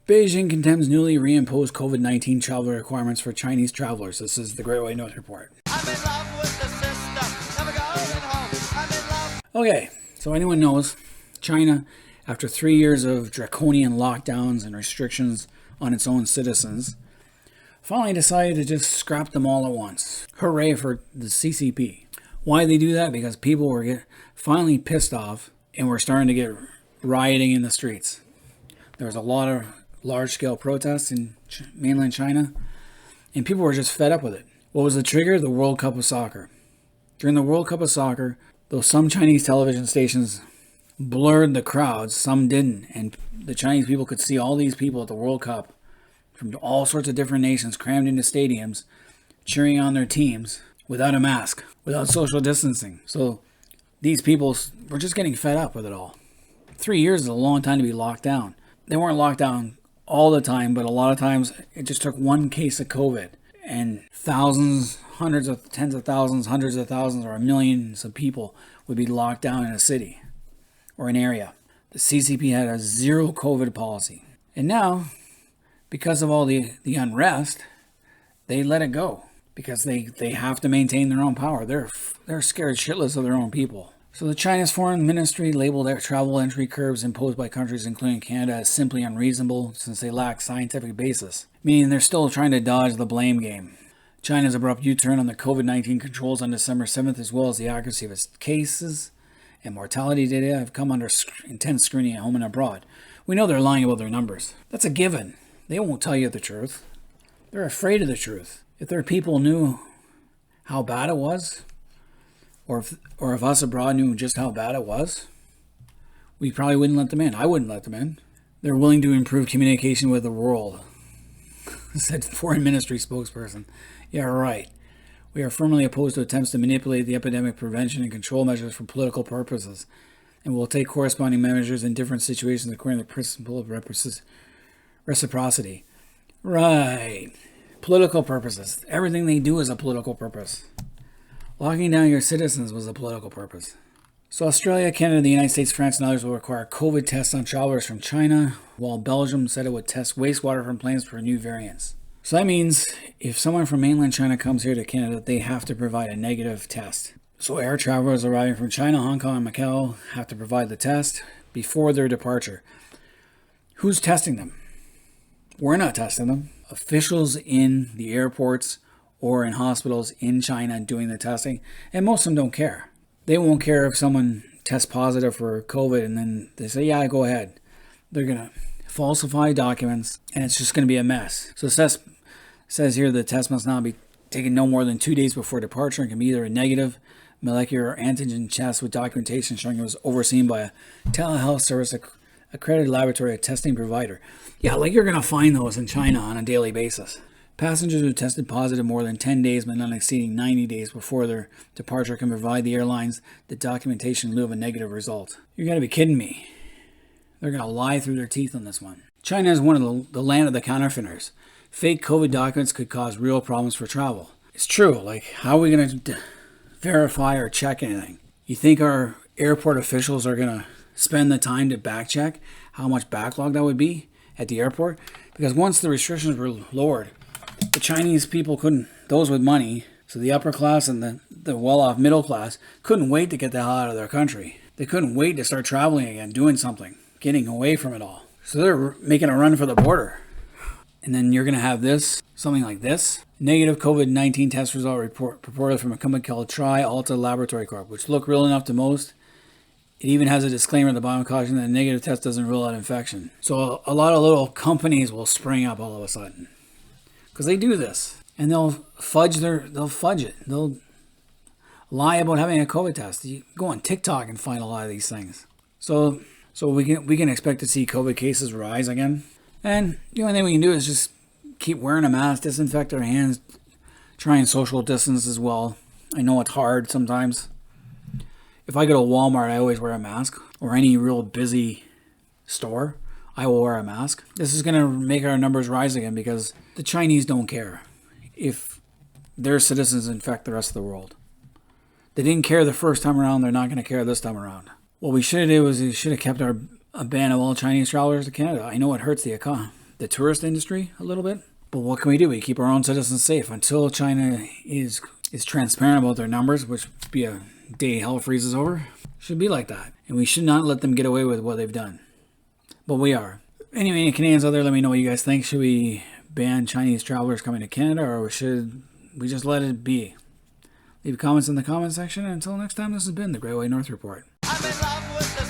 Beijing condemns newly reimposed COVID-19 travel requirements for Chinese travelers. This is the Great White North Report. I'm in love with the system. Never going home. I'm in love. Okay, so anyone knows, China, after 3 years of draconian lockdowns and restrictions on its own citizens, finally decided to just scrap them all at once. Hooray for the CCP. Why they do that? Because people were finally pissed off and were starting to get rioting in the streets. There was a lot of large-scale protests in mainland China, and people were just fed up with it. What was the trigger? The World Cup of Soccer. During the World Cup of Soccer, though some Chinese television stations blurred the crowds, some didn't, and the Chinese people could see all these people at the World Cup from all sorts of different nations crammed into stadiums, cheering on their teams without a mask, without social distancing. So these people were just getting fed up with it all. 3 years is a long time to be locked down. They weren't locked down all the time, but a lot of times it just took one case of COVID and thousands, tens of thousands, hundreds of thousands, or millions of people would be locked down in a city or an area. The CCP had a zero COVID policy. And now, because of all the unrest, they let it go because they have to maintain their own power. They're scared shitless of their own people. So the China's foreign ministry labeled their travel entry curbs imposed by countries including Canada as simply unreasonable since they lack scientific basis, meaning they're still trying to dodge the blame game. China's abrupt U-turn on the COVID-19 controls on December 7th, as well as the accuracy of its cases and mortality data, have come under intense scrutiny at home and abroad. We know they're lying about their numbers. That's a given. They won't tell you the truth. They're afraid of the truth. If their people knew how bad it was, or if us abroad knew just how bad it was, we probably wouldn't let them in. I wouldn't let them in. They're willing to improve communication with the world, said foreign ministry spokesperson. Yeah, right. We are firmly opposed to attempts to manipulate the epidemic prevention and control measures for political purposes, and will take corresponding measures in different situations according to the principle of reciprocity. Right. Political purposes. Everything they do is a political purpose. Locking down your citizens was a political purpose. So Australia, Canada, the United States, France, and others will require COVID tests on travelers from China, while Belgium said it would test wastewater from planes for new variants. So that means if someone from mainland China comes here to Canada, they have to provide a negative test. So air travelers arriving from China, Hong Kong, and Macau have to provide the test before their departure. Who's testing them? We're not testing them. Officials in the airports or in hospitals in China doing the testing, and most of them don't care. They won't care if someone tests positive for COVID and then they say, yeah, go ahead. They're going to falsify documents and it's just going to be a mess. So it says here the test must now be taken no more than 2 days before departure and can be either a negative molecular antigen test with documentation showing it was overseen by a telehealth service accredited laboratory, a testing provider. Yeah, like you're going to find those in China on a daily basis. Passengers who tested positive more than 10 days but not exceeding 90 days before their departure can provide the airlines the documentation in lieu of a negative result. You gotta be kidding me. They're gonna lie through their teeth on this one. China is one of the land of the counterfeiters. Fake COVID documents could cause real problems for travel. It's true, like how are we gonna verify or check anything? You think our airport officials are gonna spend the time to back check how much backlog that would be at the airport? Because once the restrictions were lowered, the Chinese people couldn't, those with money, so the upper class and the well-off middle class, couldn't wait to get the hell out of their country. They couldn't wait to start traveling again, doing something, getting away from it all. So they're making a run for the border. And then you're going to have this, something like this. Negative COVID-19 test result report purported from a company called Tri Alta Laboratory Corp, which look real enough to most. It even has a disclaimer at the bottom caution that a negative test doesn't rule out infection. So a lot of little companies will spring up all of a sudden. Because they do this, and they'll fudge it. They'll lie about having a COVID test. You go on TikTok and find a lot of these things. So we can expect to see COVID cases rise again. And the only thing we can do is just keep wearing a mask, disinfect our hands, try and social distance as well. I know it's hard sometimes. If I go to Walmart, I always wear a mask, or any real busy store. I will wear a mask. This is going to make our numbers rise again because the Chinese don't care if their citizens infect the rest of the world. They didn't care the first time around. They're not going to care this time around. What we should have did was we should have kept a ban of all Chinese travelers to Canada. I know it hurts the the tourist industry a little bit. But what can we do? We keep our own citizens safe until China is transparent about their numbers, which would be a day hell freezes over. Should be like that. And we should not let them get away with what they've done. But we are. Anyway, any Canadians out there, let me know what you guys think. Should we ban Chinese travelers coming to Canada, or should we just let it be? Leave comments in the comment section. And until next time, this has been the Great White North Report. I'm in love with the